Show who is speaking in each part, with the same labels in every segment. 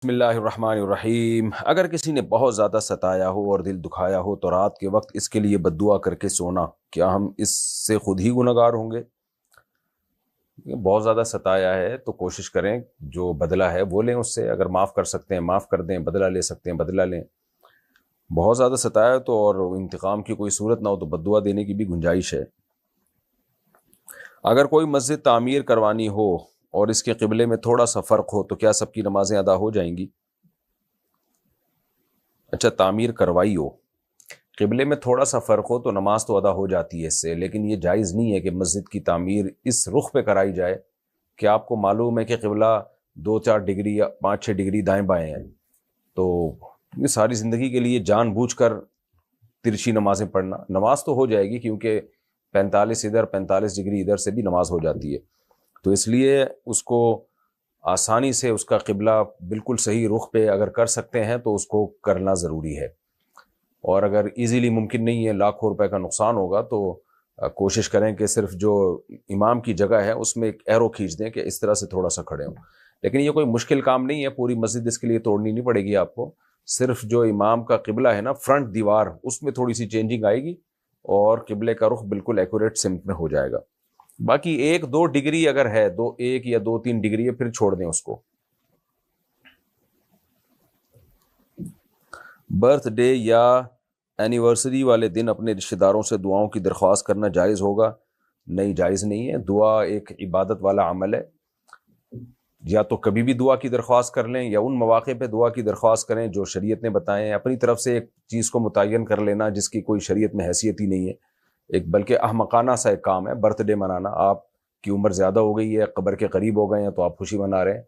Speaker 1: بسم اللہ الرحمن الرحیم۔ اگر کسی نے بہت زیادہ ستایا ہو اور دل دکھایا ہو تو رات کے وقت اس کے لیے بد دعا کر کے سونا، کیا ہم اس سے خود ہی گنہگار ہوں گے؟ بہت زیادہ ستایا ہے تو کوشش کریں جو بدلہ ہے وہ لیں اس سے، اگر معاف کر سکتے ہیں معاف کر دیں، بدلہ لے سکتے ہیں بدلہ لیں۔ بہت زیادہ ستایا تو اور انتقام کی کوئی صورت نہ ہو تو بد دعا دینے کی بھی گنجائش ہے۔ اگر کوئی مسجد تعمیر کروانی ہو اور اس کے قبلے میں تھوڑا سا فرق ہو تو کیا سب کی نمازیں ادا ہو جائیں گی؟ اچھا، تعمیر کروائی ہو، قبلے میں تھوڑا سا فرق ہو تو نماز تو ادا ہو جاتی ہے اس سے، لیکن یہ جائز نہیں ہے کہ مسجد کی تعمیر اس رخ پہ کرائی جائے کہ آپ کو معلوم ہے کہ قبلہ 2-4 ڈگری یا 5-6 ڈگری دائیں بائیں ہیں، تو یہ ساری زندگی کے لیے جان بوجھ کر ترچھی نمازیں پڑھنا، نماز تو ہو جائے گی کیونکہ 45 ادھر 45 ڈگری ادھر سے بھی نماز ہو جاتی ہے، تو اس لیے اس کو آسانی سے اس کا قبلہ بالکل صحیح رخ پہ اگر کر سکتے ہیں تو اس کو کرنا ضروری ہے، اور اگر ایزیلی ممکن نہیں ہے، لاکھوں روپے کا نقصان ہوگا، تو کوشش کریں کہ صرف جو امام کی جگہ ہے اس میں ایک ایرو کھینچ دیں کہ اس طرح سے تھوڑا سا کھڑے ہوں، لیکن یہ کوئی مشکل کام نہیں ہے، پوری مسجد اس کے لیے توڑنی نہیں پڑے گی آپ کو، صرف جو امام کا قبلہ ہے نا، فرنٹ دیوار، اس میں تھوڑی سی چینجنگ آئے گی اور قبلے کا رخ بالکل ایکوریٹ سمت میں ہو جائے گا۔ باقی 1-2 ڈگری اگر ہے، 1 یا 2-3 ڈگری ہے، پھر چھوڑ دیں اس کو۔ برتھ ڈے یا اینیورسری والے دن اپنے رشتہ داروں سے دعاؤں کی درخواست کرنا جائز ہوگا؟ نہیں، جائز نہیں ہے، دعا ایک عبادت والا عمل ہے، یا تو کبھی بھی دعا کی درخواست کر لیں یا ان مواقع پہ دعا کی درخواست کریں جو شریعت نے بتائے ہیں، اپنی طرف سے ایک چیز کو متعین کر لینا جس کی کوئی شریعت میں حیثیت ہی نہیں ہے، ایک بلکہ احمقانہ سا ایک کام ہے برتھ ڈے منانا، آپ کی عمر زیادہ ہو گئی ہے، قبر کے قریب ہو گئے ہیں تو آپ خوشی منا رہے ہیں،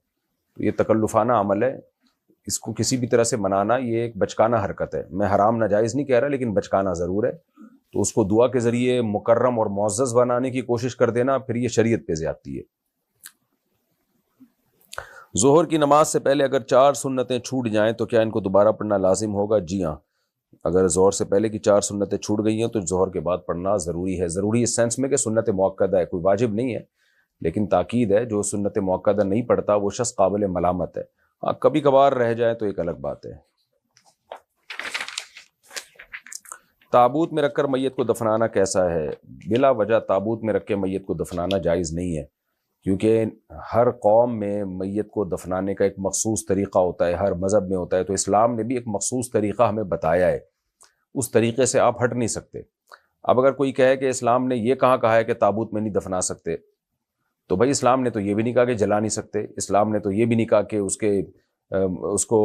Speaker 1: تو یہ تکلفانہ عمل ہے، اس کو کسی بھی طرح سے منانا یہ ایک بچکانہ حرکت ہے، میں حرام ناجائز نہیں کہہ رہا لیکن بچکانہ ضرور ہے، تو اس کو دعا کے ذریعے مکرم اور معزز بنانے کی کوشش کر دینا پھر یہ شریعت پہ زیادتی ہے۔ ظہر کی نماز سے پہلے اگر 4 سنتیں چھوٹ جائیں تو کیا ان کو دوبارہ پڑھنا لازم ہوگا؟ جی ہاں، اگر ظہر سے پہلے کی 4 سنتیں چھوٹ گئی ہیں تو ظہر کے بعد پڑھنا ضروری ہے، ضروری اس سینس میں کہ سنت مؤکدہ ہے، کوئی واجب نہیں ہے لیکن تاکید ہے، جو سنت مؤکدہ نہیں پڑھتا وہ شخص قابل ملامت ہے، ہاں کبھی کبھار رہ جائے تو ایک الگ بات ہے۔ تابوت میں رکھ کر میت کو دفنانا کیسا ہے؟ بلا وجہ تابوت میں رکھ کے میت کو دفنانا جائز نہیں ہے، کیونکہ ہر قوم میں میت کو دفنانے کا ایک مخصوص طریقہ ہوتا ہے، ہر مذہب میں ہوتا ہے، تو اسلام نے بھی ایک مخصوص طریقہ ہمیں بتایا ہے، اس طریقے سے آپ ہٹ نہیں سکتے۔ اب اگر کوئی کہے کہ اسلام نے یہ کہا ہے کہ تابوت میں نہیں دفنا سکتے، تو بھائی اسلام نے تو یہ بھی نہیں کہا کہ جلا نہیں سکتے، اسلام نے تو یہ بھی نہیں کہا کہ اس کو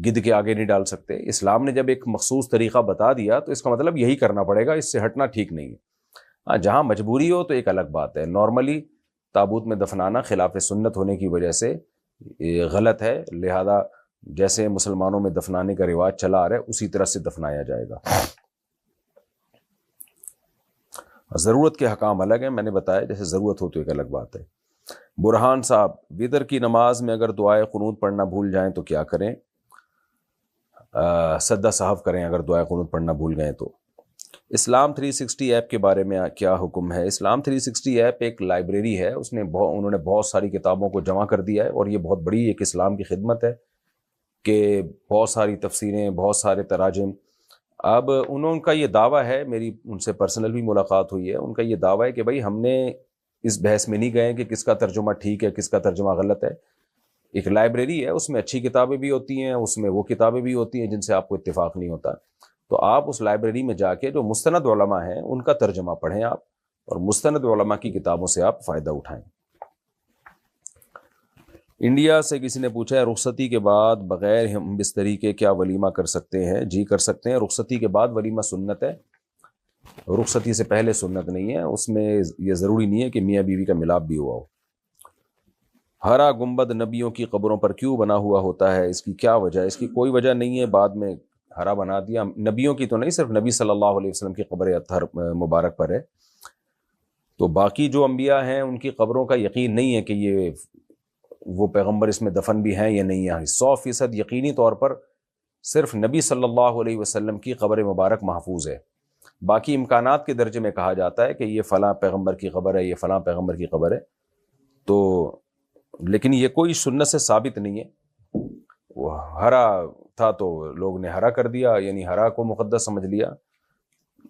Speaker 1: گدھ کے آگے نہیں ڈال سکتے، اسلام نے جب ایک مخصوص طریقہ بتا دیا تو اس کا مطلب یہی کرنا پڑے گا، اس سے ہٹنا ٹھیک نہیں ہے۔ ہاں جہاں مجبوری ہو تو ایک الگ بات ہے، نارملی تابوت میں دفنانا خلاف سنت ہونے کی وجہ سے یہ غلط ہے، لہذا جیسے مسلمانوں میں دفنانے کا رواج چلا آ رہا ہے اسی طرح سے دفنایا جائے گا۔ ضرورت کے حکام الگ ہیں، میں نے بتایا جیسے ضرورت ہو تو ایک الگ بات ہے۔ برہان صاحب، وتر کی نماز میں اگر دعائے قنوت پڑھنا بھول جائیں تو کیا کریں؟ سدہ صاحب کریں اگر دعائے قنوت پڑھنا بھول گئے تو۔ اسلام 360 ایپ کے بارے میں کیا حکم ہے؟ اسلام 360 ایپ ایک لائبریری ہے، انہوں نے بہت ساری کتابوں کو جمع کر دیا ہے، اور یہ بہت بڑی ایک اسلام کی خدمت ہے کہ بہت ساری تفسیریں، بہت سارے تراجم۔ اب ان کا یہ دعویٰ ہے، میری ان سے پرسنل بھی ملاقات ہوئی ہے، ان کا یہ دعویٰ ہے کہ بھائی ہم نے اس بحث میں نہیں گئے کہ کس کا ترجمہ ٹھیک ہے کس کا ترجمہ غلط ہے، ایک لائبریری ہے، اس میں اچھی کتابیں بھی ہوتی ہیں، اس میں وہ کتابیں بھی ہوتی ہیں جن سے آپ کو اتفاق نہیں ہوتا، تو آپ اس لائبریری میں جا کے جو مستند علماء ہیں ان کا ترجمہ پڑھیں آپ، اور مستند علماء کی کتابوں سے آپ فائدہ اٹھائیں۔ انڈیا سے کسی نے پوچھا ہے رخصتی کے بعد بغیر ہم بستری کے کیا ولیمہ کر سکتے ہیں؟ جی کر سکتے ہیں، رخصتی کے بعد ولیمہ سنت ہے، رخصتی سے پہلے سنت نہیں ہے، اس میں یہ ضروری نہیں ہے کہ میاں بیوی کا ملاپ بھی ہوا ہو۔ ہرا گنبد نبیوں کی قبروں پر کیوں بنا ہوا ہوتا ہے؟ اس کی کیا وجہ ہے؟ اس کی کوئی وجہ نہیں ہے، بعد میں ہرا بنا دیا، نبیوں کی تو نہیں، صرف نبی صلی اللہ علیہ وسلم کی قبر اطہر مبارک پر ہے، تو باقی جو انبیاء ہیں ان کی قبروں کا یقین نہیں ہے کہ یہ وہ پیغمبر اس میں دفن بھی ہیں یا نہیں ہیں، 100% یقینی طور پر صرف نبی صلی اللہ علیہ وسلم کی قبر مبارک محفوظ ہے، باقی امکانات کے درجے میں کہا جاتا ہے کہ یہ فلاں پیغمبر کی قبر ہے، یہ فلاں پیغمبر کی قبر ہے، تو لیکن یہ کوئی سنت سے ثابت نہیں ہے، وہ ہرا تھا تو لوگ نے ہرا کر دیا، یعنی ہرا کو مقدس سمجھ لیا۔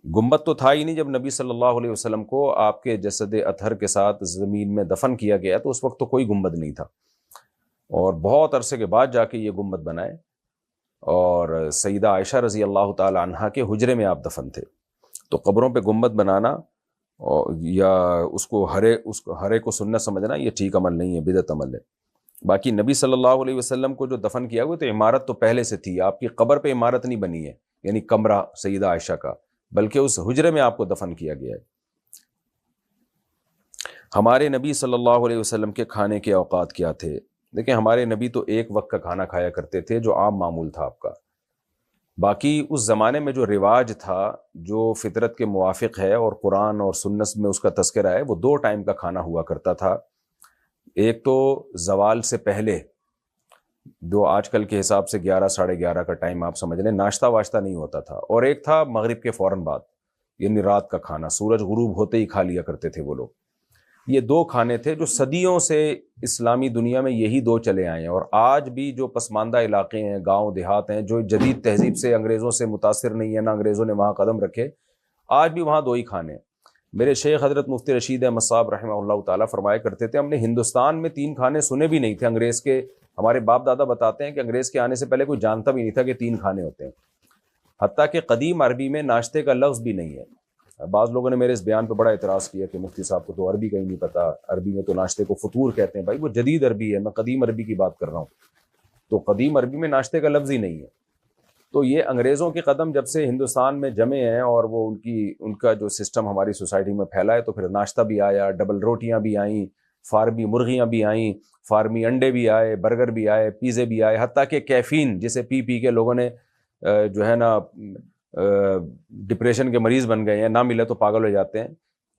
Speaker 1: گنبد تو تھا ہی نہیں جب نبی صلی اللہ علیہ وسلم کو آپ کے جسد اطہر کے ساتھ زمین میں دفن کیا گیا، تو اس وقت تو کوئی گنبد نہیں تھا، اور بہت عرصے کے بعد جا کے یہ گنبد بنائے، اور سیدہ عائشہ رضی اللہ تعالی عنہا کے حجرے میں آپ دفن تھے۔ تو قبروں پہ گنبد بنانا یا اس کو ہرے کو سنت سمجھنا، یہ ٹھیک عمل نہیں ہے، بدعت عمل ہے۔ باقی نبی صلی اللہ علیہ وسلم کو جو دفن کیا ہوا، تو عمارت تو پہلے سے تھی، آپ کی قبر پہ عمارت نہیں بنی ہے، یعنی کمرہ سیدہ عائشہ کا، بلکہ اس حجرے میں آپ کو دفن کیا گیا ہے۔ ہمارے نبی صلی اللہ علیہ وسلم کے کھانے کے اوقات کیا تھے؟ دیکھیں، ہمارے نبی تو ایک وقت کا کھانا کھایا کرتے تھے، جو عام معمول تھا آپ کا۔ باقی اس زمانے میں جو رواج تھا، جو فطرت کے موافق ہے اور قرآن اور سنت میں اس کا تذکرہ ہے، وہ 2 ٹائم کا کھانا ہوا کرتا تھا۔ ایک تو زوال سے پہلے، جو آج کل کے حساب سے 11 ساڑھے 11 کا ٹائم آپ سمجھ لیں، ناشتہ واشتہ نہیں ہوتا تھا، اور ایک تھا مغرب کے فوراً بعد، یعنی رات کا کھانا، سورج غروب ہوتے ہی کھا لیا کرتے تھے وہ لوگ۔ یہ 2 کھانے تھے جو صدیوں سے اسلامی دنیا میں یہی 2 چلے آئے ہیں، اور آج بھی جو پسماندہ علاقے ہیں، گاؤں دیہات ہیں، جو جدید تہذیب سے انگریزوں سے متاثر نہیں ہے، نہ انگریزوں نے وہاں قدم رکھے، آج بھی وہاں 2 ہی کھانے ہیں۔ میرے شیخ حضرت مفتی رشید احمد صاحب رحمہ اللہ تعالیٰ فرمایا کرتے تھے، ہم نے ہندوستان میں 3 کھانے سنے بھی نہیں تھے انگریز کے۔ ہمارے باپ دادا بتاتے ہیں کہ انگریز کے آنے سے پہلے کوئی جانتا بھی نہیں تھا کہ 3 کھانے ہوتے ہیں، حتیٰ کہ قدیم عربی میں ناشتے کا لفظ بھی نہیں ہے۔ بعض لوگوں نے میرے اس بیان پہ بڑا اعتراض کیا کہ مفتی صاحب کو تو عربی کا ہی نہیں پتا، عربی میں تو ناشتے کو فطور کہتے ہیں۔ بھائی، وہ جدید عربی ہے، میں قدیم عربی کی بات کر رہا ہوں، تو قدیم عربی میں ناشتے کا لفظ ہی نہیں ہے۔ تو یہ انگریزوں کے قدم جب سے ہندوستان میں جمے ہیں، اور وہ ان کا جو سسٹم ہماری سوسائٹی میں پھیلا ہے، تو پھر ناشتہ بھی آیا، ڈبل روٹیاں بھی آئیں، فارمی مرغیاں بھی آئیں، فارمی انڈے بھی آئے، برگر بھی آئے، پیزے بھی آئے، حتیٰ کہ کیفین جسے پی کے لوگوں نے جو ہے نا ڈپریشن کے مریض بن گئے ہیں، نہ ملے تو پاگل ہو جاتے ہیں،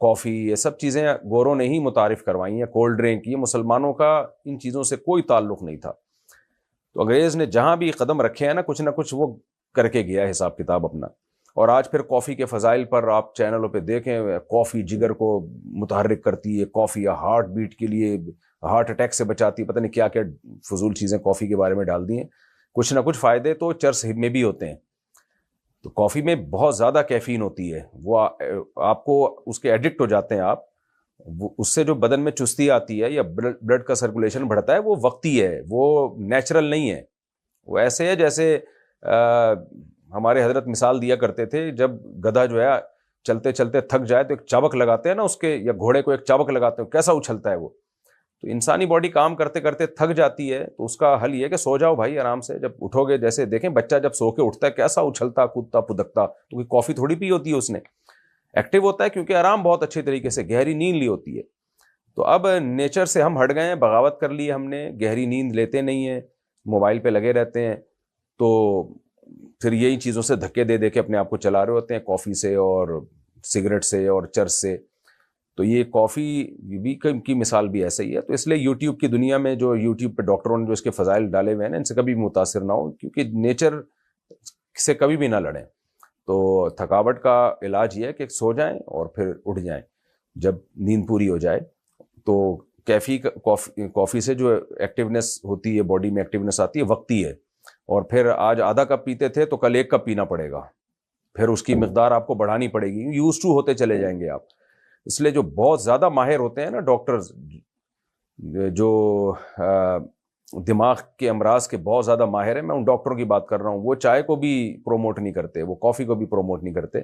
Speaker 1: کافی، یہ سب چیزیں گوروں نے ہی متعارف کروائی ہیں، کولڈ ڈرنک، یہ مسلمانوں کا ان چیزوں سے کوئی تعلق نہیں تھا۔ تو انگریز نے جہاں بھی قدم رکھے ہیں نا، کچھ نہ کچھ وہ کر کے گیا ہے حساب کتاب اپنا۔ اور آج پھر کافی کے فضائل پر آپ چینلوں پہ دیکھیں، کافی جگر کو متحرک کرتی ہے، کافی ہارٹ بیٹ کے لیے، ہارٹ اٹیک سے بچاتی ہے، پتہ نہیں کیا کیا فضول چیزیں کافی کے بارے میں ڈال دی ہیں۔ کچھ نہ کچھ فائدے تو چرس میں بھی ہوتے ہیں۔ تو کافی میں بہت زیادہ کیفین ہوتی ہے، وہ آپ کو اس کے ایڈکٹ ہو جاتے ہیں آپ، اس سے جو بدن میں چستی آتی ہے یا بلڈ کا سرکولیشن بڑھتا ہے، وہ وقتی ہے، وہ نیچرل نہیں ہے۔ وہ ایسے ہے جیسے ہمارے حضرت مثال دیا کرتے تھے، جب گدھا جو ہے چلتے چلتے تھک جائے تو ایک چابک لگاتے ہیں نا اس کے، یا گھوڑے کو ایک چابک لگاتے ہیں، کیسا اچھلتا ہے وہ۔ تو انسانی باڈی کام کرتے کرتے تھک جاتی ہے، تو اس کا حل یہ ہے کہ سو جاؤ بھائی آرام سے۔ جب اٹھو گے، جیسے دیکھیں بچہ جب سو کے اٹھتا ہے کیسا اچھلتا کودتا پدکتا، تو کوئی کافی تھوڑی پی ہوتی ہے اس نے، ایکٹیو ہوتا ہے کیونکہ آرام بہت اچھے طریقے سے، گہری نیند لی ہوتی ہے۔ تو اب نیچر سے ہم ہٹ گئے ہیں، بغاوت کر لی ہم نے، گہری نیند لیتے نہیں ہیں، موبائل پہ لگے رہتے ہیں، تو پھر یہی چیزوں سے دھکے دے دے کے اپنے آپ کو چلا رہے ہوتے ہیں، کافی سے اور سگریٹ سے اور چرس سے۔ تو یہ کافی بھی کی مثال بھی ایسا ہی ہے۔ تو اس لیے یوٹیوب کی دنیا میں جو یوٹیوب پہ ڈاکٹروں نے جو اس کے فضائل ڈالے ہوئے ہیں نا، ان سے کبھی بھی متاثر نہ ہو، کیونکہ نیچر سے کبھی بھی نہ لڑیں۔ تو تھکاوٹ کا علاج یہ ہے کہ سو جائیں اور پھر اٹھ جائیں جب نیند پوری ہو جائے۔ تو کافی سے جو ایکٹیونیس ہوتی ہے، باڈی میں ایکٹیونیس آتی ہے، وقتی ہے، اور پھر آج آدھا کپ پیتے تھے تو کل 1 کپ پینا پڑے گا، پھر اس کی مقدار آپ کو بڑھانی پڑے گی، یوز ٹو ہوتے چلے جائیں گے آپ۔ اس لیے جو بہت زیادہ ماہر ہوتے ہیں نا ڈاکٹرز، جو دماغ کے امراض کے بہت زیادہ ماہر ہیں، میں ان ڈاکٹروں کی بات کر رہا ہوں، وہ چائے کو بھی پروموٹ نہیں کرتے، وہ کافی کو بھی پروموٹ نہیں کرتے۔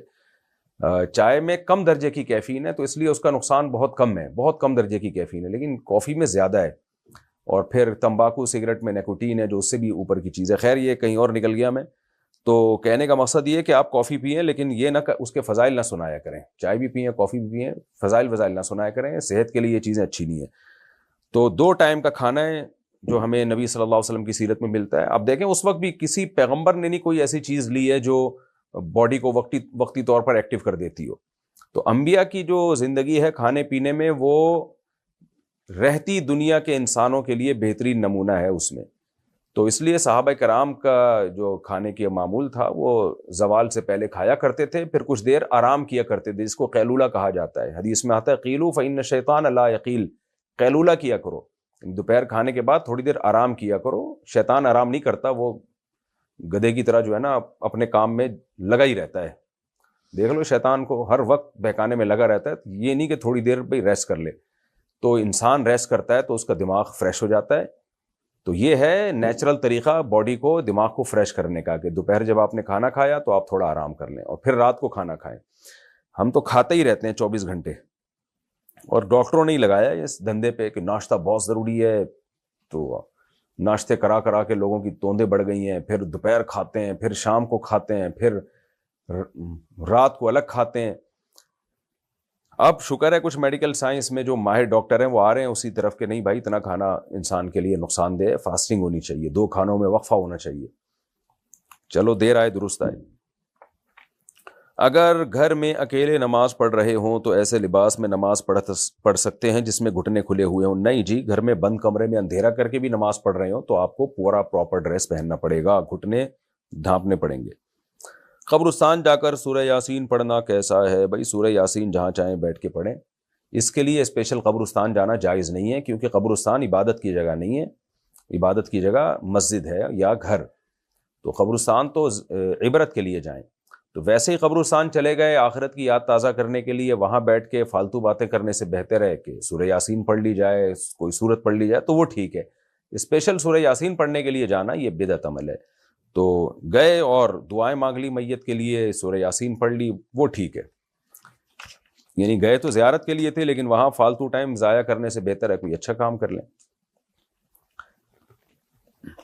Speaker 1: چائے میں کم درجے کی کیفین ہے، تو اس لیے اس کا نقصان بہت کم ہے، بہت کم درجے کی کیفین ہے، لیکن کافی میں زیادہ ہے۔ اور پھر تمباکو سگریٹ میں نیکوٹین ہے جو اس سے بھی اوپر کی چیز ہے۔ خیر یہ کہیں اور نکل گیا میں، تو کہنے کا مقصد یہ ہے کہ آپ کافی پئیں لیکن یہ نہ اس کے فضائل نہ سنایا کریں، چائے بھی پئیں کافی بھی پئیں، فضائل نہ سنایا کریں، صحت کے لیے یہ چیزیں اچھی نہیں ہیں۔ تو 2 ٹائم کا کھانا ہے جو ہمیں نبی صلی اللہ علیہ وسلم کی سیرت میں ملتا ہے۔ اب دیکھیں اس وقت بھی کسی پیغمبر نے نہیں کوئی ایسی چیز لی ہے جو باڈی کو وقتی طور پر ایکٹیو کر دیتی ہو۔ تو انبیاء کی جو زندگی ہے کھانے پینے میں، وہ رہتی دنیا کے انسانوں کے لیے بہترین نمونہ ہے اس میں۔ تو اس لیے صحابہ کرام کا جو کھانے کی معمول تھا، وہ زوال سے پہلے کھایا کرتے تھے، پھر کچھ دیر آرام کیا کرتے تھے، جس کو قیلولہ کہا جاتا ہے۔ حدیث میں آتا ہے قیلوا فإن الشیطان لا یقیل، قیلولہ کیا کرو، دوپہر کھانے کے بعد تھوڑی دیر آرام کیا کرو. شیطان آرام نہیں کرتا, وہ گدھے کی طرح جو ہے نا اپنے کام میں لگا ہی رہتا ہے. دیکھ لو شیطان کو ہر وقت بہکانے میں لگا رہتا ہے. یہ نہیں کہ تھوڑی دیر بھائی ریسٹ کر لے. تو انسان ریسٹ کرتا ہے تو اس کا دماغ فریش ہو جاتا ہے. تو یہ ہے نیچرل طریقہ باڈی کو, دماغ کو فریش کرنے کا, کہ دوپہر جب آپ نے کھانا کھایا تو آپ تھوڑا آرام کر لیں اور پھر رات کو کھانا کھائیں. ہم تو کھاتے ہی رہتے ہیں 24 گھنٹے, اور ڈاکٹروں نے ہی لگایا اس دھندے پہ کہ ناشتہ بہت ضروری ہے. تو ناشتے کرا کرا کے لوگوں کی توندیں بڑھ گئی ہیں, پھر دوپہر کھاتے ہیں, پھر شام کو کھاتے ہیں, پھر رات کو الگ کھاتے ہیں. اب شکر ہے کچھ میڈیکل سائنس میں جو ماہر ڈاکٹر ہیں وہ آ رہے ہیں اسی طرف کہ نہیں بھائی اتنا کھانا انسان کے لیے نقصان دہ ہے, فاسٹنگ ہونی چاہیے, 2 کھانوں میں وقفہ ہونا چاہیے. چلو دیر آئے درست آئے. اگر گھر میں اکیلے نماز پڑھ رہے ہوں تو ایسے لباس میں نماز پڑھ سکتے ہیں جس میں گھٹنے کھلے ہوئے ہوں؟ نہیں جی, گھر میں بند کمرے میں اندھیرا کر کے بھی نماز پڑھ رہے ہوں تو آپ کو پورا پراپر ڈریس پہننا پڑے گا, گھٹنے ڈھانپنے پڑیں گے. قبرستان جا کر سورہ یاسین پڑھنا کیسا ہے؟ بھائی سورہ یاسین جہاں چاہیں بیٹھ کے پڑھیں. اس کے لیے اسپیشل قبرستان جانا جائز نہیں ہے, کیونکہ قبرستان عبادت کی جگہ نہیں ہے. عبادت کی جگہ مسجد ہے یا گھر. تو قبرستان تو عبرت کے لیے جائیں. تو ویسے ہی قبرستان چلے گئے آخرت کی یاد تازہ کرنے کے لیے, وہاں بیٹھ کے فالتو باتیں کرنے سے بہتر ہے کہ سورہ یاسین پڑھ لی جائے, کوئی سورت پڑھ لی جائے تو وہ ٹھیک ہے. اسپیشل سورہ یاسین پڑھنے کے لیے جانا یہ بدعت عمل ہے. تو گئے اور دعائیں مانگ لی میت کے لیے, سورہ یاسین پڑھ لی, وہ ٹھیک ہے. یعنی گئے تو زیارت کے لیے تھے لیکن وہاں فالتو ٹائم ضائع کرنے سے بہتر ہے کوئی اچھا کام کر لیں.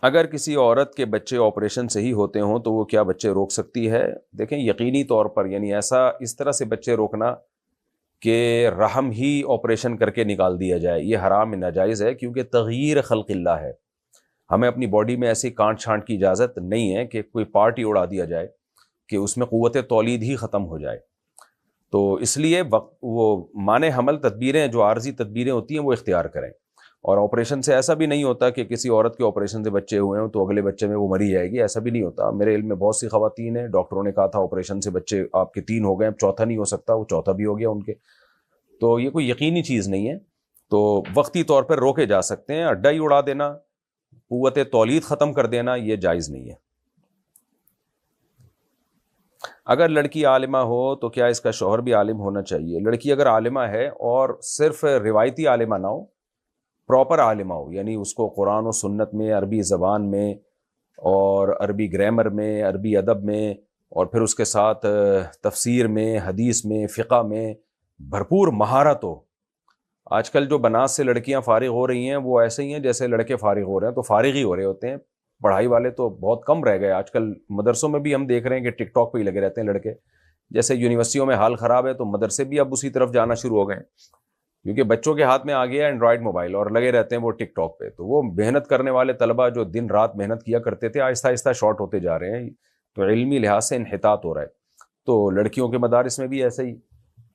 Speaker 1: اگر کسی عورت کے بچے آپریشن سے ہی ہوتے ہوں تو وہ کیا بچے روک سکتی ہے؟ دیکھیں یقینی طور پر یعنی ایسا اس طرح سے بچے روکنا کہ رحم ہی آپریشن کر کے نکال دیا جائے, یہ حرام ناجائز ہے, کیونکہ تغییر خلق اللہ ہے. ہمیں اپنی باڈی میں ایسی کانٹ چھانٹ کی اجازت نہیں ہے کہ کوئی پارٹ ہی اڑا دیا جائے کہ اس میں قوت تولید ہی ختم ہو جائے. تو اس لیے وہ مانع حمل تدبیریں جو عارضی تدبیریں ہوتی ہیں وہ اختیار کریں. اور آپریشن سے ایسا بھی نہیں ہوتا کہ کسی عورت کے آپریشن سے بچے ہوئے ہوں تو اگلے بچے میں وہ مری جائے گی, ایسا بھی نہیں ہوتا. میرے علم میں بہت سی خواتین ہیں, ڈاکٹروں نے کہا تھا آپریشن سے بچے آپ کے 3 ہو گئے, اب چوتھا نہیں ہو سکتا, وہ چوتھا بھی ہو گیا ان کے. تو یہ کوئی یقینی چیز نہیں ہے. تو وقتی طور پر روکے جا سکتے ہیں. اڈا ہی اڑا دینا, قوت تولید ختم کر دینا, یہ جائز نہیں ہے. اگر لڑکی عالمہ ہو تو کیا اس کا شوہر بھی عالم ہونا چاہیے؟ لڑکی اگر عالمہ ہے اور صرف روایتی عالمہ نہ ہو, پراپر عالمہ ہو, یعنی اس کو قرآن و سنت میں, عربی زبان میں اور عربی گرامر میں, عربی ادب میں, اور پھر اس کے ساتھ تفسیر میں, حدیث میں, فقہ میں بھرپور مہارت ہو. آج کل جو بنات سے لڑکیاں فارغ ہو رہی ہیں وہ ایسے ہی ہیں جیسے لڑکے فارغ ہو رہے ہیں, تو فارغ ہی ہو رہے ہوتے ہیں. پڑھائی والے تو بہت کم رہ گئے. آج کل مدرسوں میں بھی ہم دیکھ رہے ہیں کہ ٹک ٹاک پہ ہی لگے رہتے ہیں لڑکے. جیسے یونیورسٹیوں میں حال خراب ہے تو مدرسے بھی اب اسی طرف جانا شروع ہو گئے, کیونکہ بچوں کے ہاتھ میں آ گیا اینڈرائڈ موبائل اور لگے رہتے ہیں وہ ٹک ٹاک پہ. تو وہ محنت کرنے والے طلبہ جو دن رات محنت کیا کرتے تھے آہستہ آہستہ شارٹ ہوتے جا رہے ہیں. تو علمی لحاظ سے انحطاط ہو رہا ہے. تو لڑکیوں کے مدارس میں بھی ایسے ہی.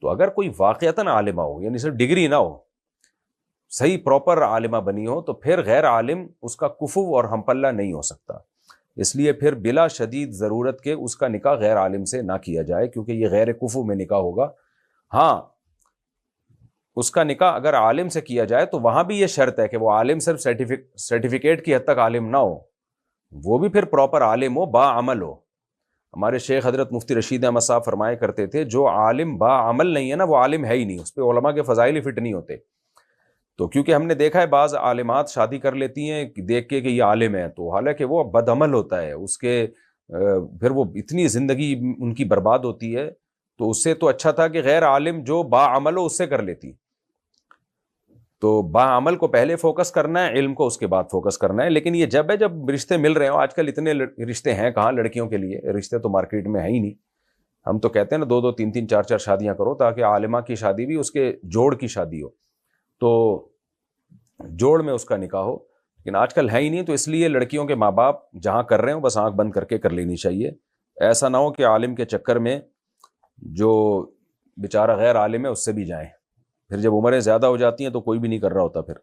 Speaker 1: تو اگر کوئی واقعتاً عالمہ ہو, یعنی صرف ڈگری نہ ہو, صحیح پراپر عالمہ بنی ہو, تو پھر غیر عالم اس کا کفو اور ہم پلہ نہیں ہو سکتا. اس لیے پھر بلا شدید ضرورت کے اس کا نکاح غیر عالم سے نہ کیا جائے, کیونکہ یہ غیر کفو میں نکاح ہوگا. ہاں اس کا نکاح اگر عالم سے کیا جائے تو وہاں بھی یہ شرط ہے کہ وہ عالم صرف سرٹیفکیٹ کی حد تک عالم نہ ہو, وہ بھی پھر پراپر عالم ہو, با عمل ہو. ہمارے شیخ حضرت مفتی رشید احمد صاحب فرمایا کرتے تھے جو عالم با عمل نہیں ہے نا وہ عالم ہے ہی نہیں, اس پہ علماء کے فضائل ہی فٹ نہیں ہوتے. تو کیونکہ ہم نے دیکھا ہے بعض عالمات شادی کر لیتی ہیں دیکھ کے کہ یہ عالم ہے, تو حالانکہ وہ بد عمل ہوتا ہے, اس کے پھر وہ اتنی زندگی ان کی برباد ہوتی ہے. تو اس سے تو اچھا تھا کہ غیر عالم جو با عمل ہو اس سے کر لیتی. تو با عمل کو پہلے فوکس کرنا ہے, علم کو اس کے بعد فوکس کرنا ہے. لیکن یہ جب ہے جب رشتے مل رہے ہوں, آج کل اتنے رشتے ہیں کہاں لڑکیوں کے لیے, رشتے تو مارکیٹ میں ہیں ہی نہیں. ہم تو کہتے ہیں نا 2 3 3 4 4 شادیاں کرو تاکہ عالمہ کی شادی بھی اس کے جوڑ کی شادی ہو, تو جوڑ میں اس کا نکاح ہو. لیکن آج کل ہے ہی نہیں. تو اس لیے لڑکیوں کے ماں باپ جہاں کر رہے ہوں بس آنکھ بند کر کے کر لینی چاہیے. ایسا نہ ہو کہ عالم کے چکر میں جو بیچارہ غیر عالم ہے اس سے بھی جائیں, پھر جب عمریں زیادہ ہو جاتی ہیں تو کوئی بھی نہیں کر رہا ہوتا. پھر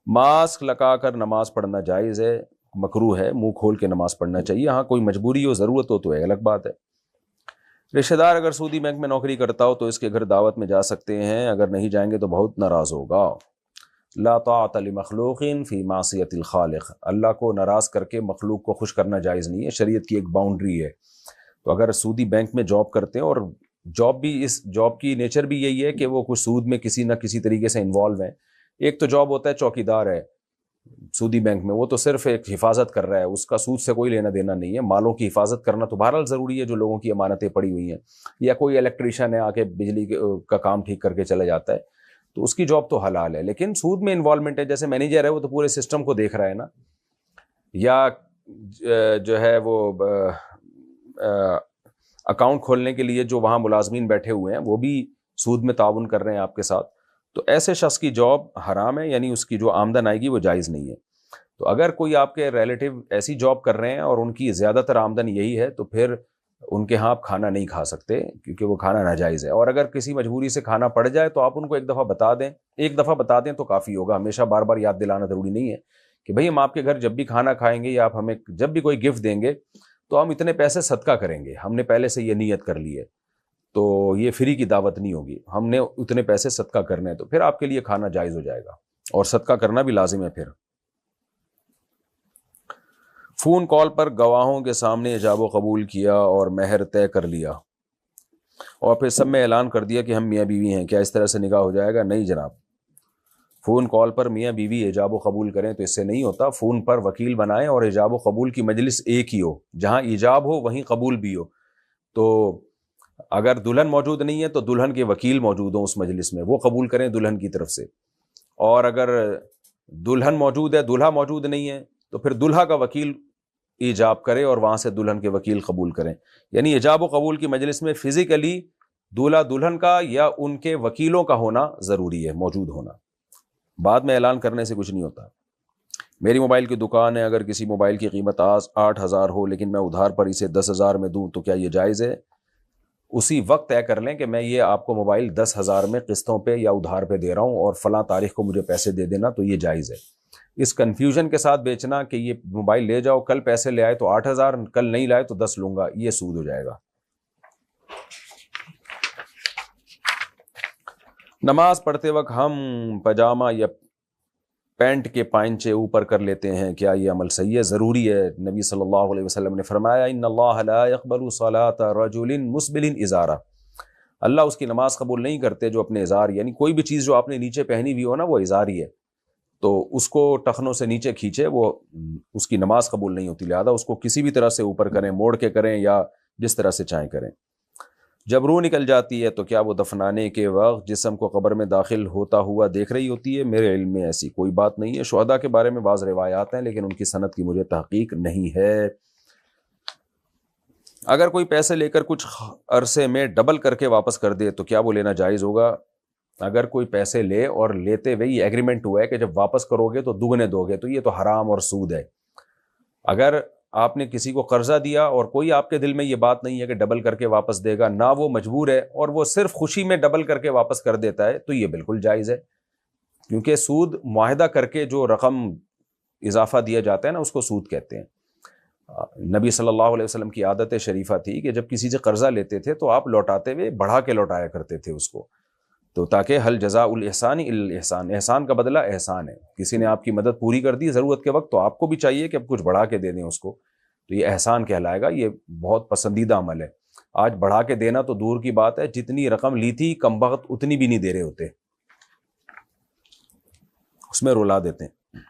Speaker 1: ماسک لگا کر نماز پڑھنا جائز ہے؟ مکروہ ہے, منہ کھول کے نماز پڑھنا چاہیے. ہاں کوئی مجبوری ہو, ضرورت ہو تو ہے الگ بات ہے. رشتہ دار اگر سودی بینک میں نوکری کرتا ہو تو اس کے گھر دعوت میں جا سکتے ہیں, اگر نہیں جائیں گے تو بہت ناراض ہوگا. لا طاعت لمخلوق فی معصیت الخالق، اللہ کو ناراض کر کے مخلوق کو خوش کرنا جائز نہیں ہے، شریعت کی ایک باؤنڈری ہے۔ تو اگر سودی بینک میں جاب کرتے ہیں، اور جاب بھی، اس جاب کی نیچر بھی یہی ہے کہ وہ کچھ سود میں کسی نہ کسی طریقے سے انوالو ہیں۔ ایک تو جاب ہوتا ہے چوکیدار ہے سودی بینک میں، وہ تو صرف ایک حفاظت کر رہا ہے، اس کا سود سے کوئی لینا دینا نہیں ہے۔ مالوں کی حفاظت کرنا تو بہرحال ضروری ہے، جو لوگوں کی امانتیں پڑی ہوئی ہیں، یا کوئی الیکٹریشین ہے آ کے بجلی کا کام ٹھیک کر کے چلا جاتا ہے، تو اس کی جاب تو حلال ہے۔ لیکن سود میں انوالومنٹ ہے، جیسے مینیجر ہے وہ تو پورے سسٹم کو دیکھ رہا ہے نا، یا جو ہے وہ اکاؤنٹ کھولنے کے لیے جو وہاں ملازمین بیٹھے ہوئے ہیں وہ بھی سود میں تعاون کر رہے ہیں آپ کے ساتھ، تو ایسے شخص کی جاب حرام ہے، یعنی اس کی جو آمدن آئے گی وہ جائز نہیں ہے۔ تو اگر کوئی آپ کے ریلیٹیو ایسی جاب کر رہے ہیں اور ان کی زیادہ تر آمدن یہی ہے، تو پھر ان کے ہاں آپ کھانا نہیں کھا سکتے، کیونکہ وہ کھانا ناجائز ہے۔ اور اگر کسی مجبوری سے کھانا پڑ جائے تو آپ ان کو ایک دفعہ بتا دیں تو کافی ہوگا، ہمیشہ بار بار یاد دلانا ضروری نہیں ہے کہ بھئی ہم آپ کے گھر جب بھی کھانا کھائیں گے یا آپ ہمیں جب بھی کوئی گفٹ دیں گے تو ہم اتنے پیسے صدقہ کریں گے، ہم نے پہلے سے یہ نیت کر لی ہے، تو یہ فری کی دعوت نہیں ہوگی، ہم نے اتنے پیسے صدقہ کرنے ہیں، تو پھر آپ کے لیے کھانا جائز ہو جائے گا، اور صدقہ کرنا بھی لازم ہے۔ پھر فون کال پر گواہوں کے سامنے ایجاب و قبول کیا اور مہر طے کر لیا، اور پھر سب میں اعلان کر دیا کہ ہم میاں بیوی ہیں، کیا اس طرح سے نکاح ہو جائے گا؟ نہیں جناب، فون کال پر میاں بیوی ایجاب و قبول کریں تو اس سے نہیں ہوتا، فون پر وکیل بنائیں اور ایجاب و قبول کی مجلس ایک ہی ہو، جہاں ایجاب ہو وہیں قبول بھی ہو۔ تو اگر دلہن موجود نہیں ہے تو دلہن کے وکیل موجود ہوں اس مجلس میں، وہ قبول کریں دلہن کی طرف سے، اور اگر دلہن موجود ہے دلہا موجود نہیں ہے تو پھر دلہا کا وکیل ایجاب کرے اور وہاں سے دلہن کے وکیل قبول کریں۔ یعنی ایجاب و قبول کی مجلس میں فزیکلی دولہا دلہن کا یا ان کے وکیلوں کا ہونا ضروری ہے، موجود ہونا، بعد میں اعلان کرنے سے کچھ نہیں ہوتا۔ میری موبائل کی دکان ہے، اگر کسی موبائل کی قیمت 8,000 ہو لیکن میں ادھار پر اسے 10,000 میں دوں تو کیا یہ جائز ہے؟ اسی وقت طے کر لیں کہ میں یہ آپ کو موبائل 10,000 میں قسطوں پہ یا ادھار پہ دے رہا ہوں اور فلاں تاریخ کو مجھے پیسے دے دینا، تو یہ جائز ہے۔ اس کنفیوژن کے ساتھ بیچنا کہ یہ موبائل لے جاؤ، کل پیسے لے آئے تو 8,000، کل نہیں لائے تو 10 لوں گا، یہ سود ہو جائے گا۔ نماز پڑھتے وقت ہم پاجامہ یا پینٹ کے پائنچے اوپر کر لیتے ہیں، کیا یہ عمل صحیح ہے؟ ضروری ہے، نبی صلی اللہ علیہ وسلم نے فرمایا ان اللہ لا يقبل صلاة رجل مسبل ازارہ، اللہ اس کی نماز قبول نہیں کرتے جو اپنے ازار، یعنی کوئی بھی چیز جو آپ نے نیچے پہنی ہوئی ہو نا وہ ازار ہی ہے، تو اس کو ٹخنوں سے نیچے کھینچے، وہ اس کی نماز قبول نہیں ہوتی، لہذا اس کو کسی بھی طرح سے اوپر کریں، موڑ کے کریں یا جس طرح سے چاہیں کریں۔ جب روح نکل جاتی ہے تو کیا وہ دفنانے کے وقت جسم کو قبر میں داخل ہوتا ہوا دیکھ رہی ہوتی ہے؟ میرے علم میں ایسی کوئی بات نہیں ہے، شہداء کے بارے میں بعض روایات ہیں لیکن ان کی سند کی مجھے تحقیق نہیں ہے۔ اگر کوئی پیسے لے کر کچھ عرصے میں ڈبل کر کے واپس کر دے تو کیا وہ لینا جائز ہوگا؟ اگر کوئی پیسے لے اور لیتے ہوئے یہ ایگریمنٹ ہوا ہے کہ جب واپس کرو گے تو دگنے دو گے، تو یہ تو حرام اور سود ہے۔ اگر آپ نے کسی کو قرضہ دیا اور کوئی آپ کے دل میں یہ بات نہیں ہے کہ ڈبل کر کے واپس دے گا، نہ وہ مجبور ہے اور وہ صرف خوشی میں ڈبل کر کے واپس کر دیتا ہے، تو یہ بالکل جائز ہے، کیونکہ سود معاہدہ کر کے جو رقم اضافہ دیا جاتا ہے نا اس کو سود کہتے ہیں۔ نبی صلی اللہ علیہ وسلم کی عادت شریفہ تھی کہ جب کسی سے قرضہ لیتے تھے تو آپ لوٹاتے ہوئے بڑھا کے لوٹایا کرتے تھے اس کو، تو تاکہ حل جزاء الاحسان الا الاحسان، احسان کا بدلہ احسان ہے۔ کسی نے آپ کی مدد پوری کر دی ضرورت کے وقت تو آپ کو بھی چاہیے کہ اب کچھ بڑھا کے دے دیں اس کو، تو یہ احسان کہلائے گا، یہ بہت پسندیدہ عمل ہے۔ آج بڑھا کے دینا تو دور کی بات ہے، جتنی رقم لی تھی کم بخت اتنی بھی نہیں دے رہے ہوتے، اس میں رلا دیتے ہیں۔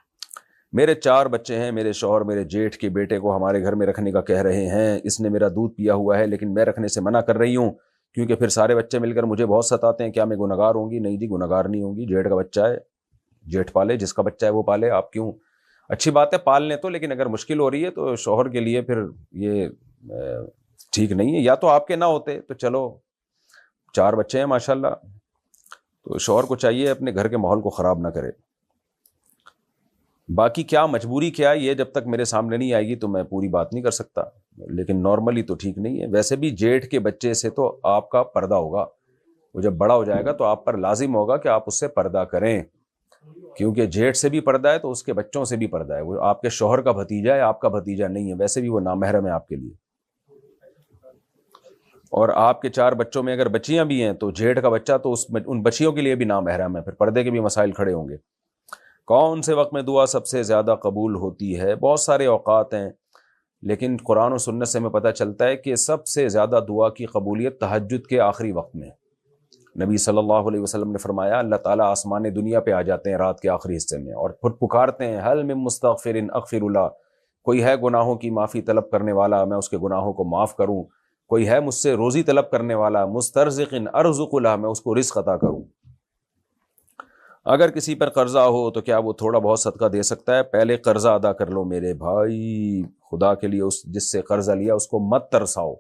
Speaker 1: میرے 4 بچے ہیں، میرے شوہر میرے جیٹھ کے بیٹے کو ہمارے گھر میں رکھنے کا کہہ رہے ہیں، اس نے میرا دودھ پیا ہوا ہے لیکن میں رکھنے سے منع کر رہی ہوں کیونکہ پھر سارے بچے مل کر مجھے بہت ستاتے ہیں، کیا میں گنہگار ہوں گی؟ نہیں جی، گنہگار نہیں ہوں گی، جیٹھ کا بچہ ہے، جیٹھ پالے، جس کا بچہ ہے وہ پالے، آپ کیوں؟ اچھی بات ہے پال لیں تو، لیکن اگر مشکل ہو رہی ہے تو شوہر کے لیے پھر یہ ٹھیک نہیں ہے۔ یا تو آپ کے نہ ہوتے تو چلو، 4 بچے ہیں ماشاءاللہ، تو شوہر کو چاہیے اپنے گھر کے ماحول کو خراب نہ کرے۔ باقی کیا مجبوری کیا ہے یہ جب تک میرے سامنے نہیں آئے گی تو میں پوری بات نہیں کر سکتا، لیکن نارملی تو ٹھیک نہیں ہے۔ ویسے بھی جیٹھ کے بچے سے تو آپ کا پردہ ہوگا، وہ جب بڑا ہو جائے گا تو آپ پر لازم ہوگا کہ آپ اس سے پردہ کریں، کیونکہ جیٹھ سے بھی پردہ ہے تو اس کے بچوں سے بھی پردہ ہے، وہ آپ کے شوہر کا بھتیجا ہے، آپ کا بھتیجا نہیں ہے، ویسے بھی وہ نامحرم ہے آپ کے لیے۔ اور آپ کے 4 بچوں میں اگر بچیاں بھی ہیں تو جیٹھ کا بچہ تو ان بچیوں کے لیے بھی نامحرم ہے، پھر پردے کے بھی مسائل کھڑے ہوں گے۔ کون سے وقت میں دعا سب سے زیادہ قبول ہوتی ہے؟ بہت سارے اوقات ہیں، لیکن قرآن و سنت سے ہمیں پتہ چلتا ہے کہ سب سے زیادہ دعا کی قبولیت تہجد کے آخری وقت میں۔ نبی صلی اللہ علیہ وسلم نے فرمایا اللہ تعالیٰ آسمان دنیا پہ آ جاتے ہیں رات کے آخری حصے میں اور پھر پکارتے ہیں حل من مستغفر اغفر اللہ، کوئی ہے گناہوں کی معافی طلب کرنے والا میں اس کے گناہوں کو معاف کروں، کوئی ہے مجھ سے روزی طلب کرنے والا مسترزق ارزق اللہ، میں اس کو رزق عطا کروں۔ اگر کسی پر قرضہ ہو تو کیا وہ تھوڑا بہت صدقہ دے سکتا ہے؟ پہلے قرضہ ادا کر لو میرے بھائی، خدا کے لیے اس جس سے قرضہ لیا اس کو مت ترساؤ۔